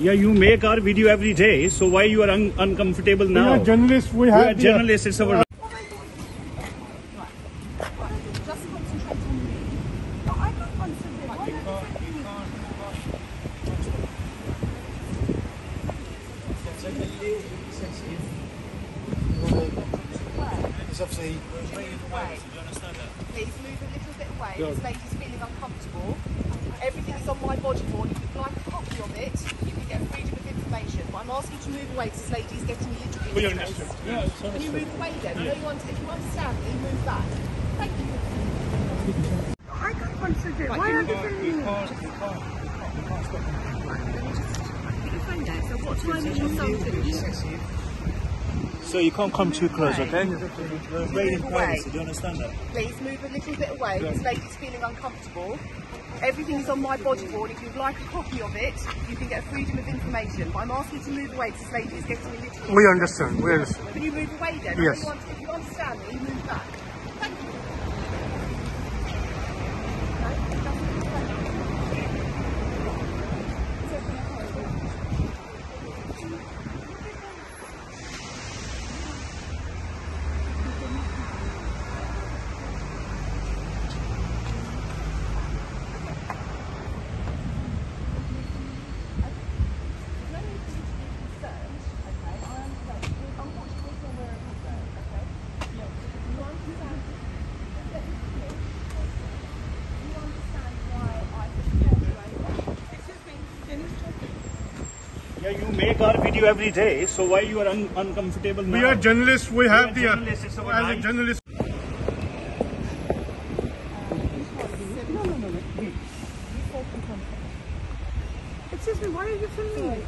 Yeah, you make our video every day, so why you are uncomfortable now? We are journalists. We are have journalists. It's our. Just concentrate on me. No, I can't concentrate. Why don't you Please move a little bit away. This lady's feeling uncomfortable. Everything's on my body board. If you'd like a copy of it, you can get freedom of information. But I'm asking you to move away because this lady's getting a little bit nervous. Can you move away then? I know you want to, if you understand me, move back. Thank you. I can't concentrate. Why are you telling me? You can't stop me. So what time is your son? So you can't come too close, okay? We're waiting privacy. Do you understand that? Please move a little bit away. This lady's feeling uncomfortable. Everything is on my body board. If you'd like a copy of it, you can get freedom of information. But I'm asking you to move away because this lady is getting a little bit. We understand. We understand. Can you move away then? Yes. If you understand me, move back. Thank you. Yeah, you make our video every day, so why you are uncomfortable now? We are journalists. We have the. Journalists. It's our As a right. journalist. Excuse me, why are you filming me?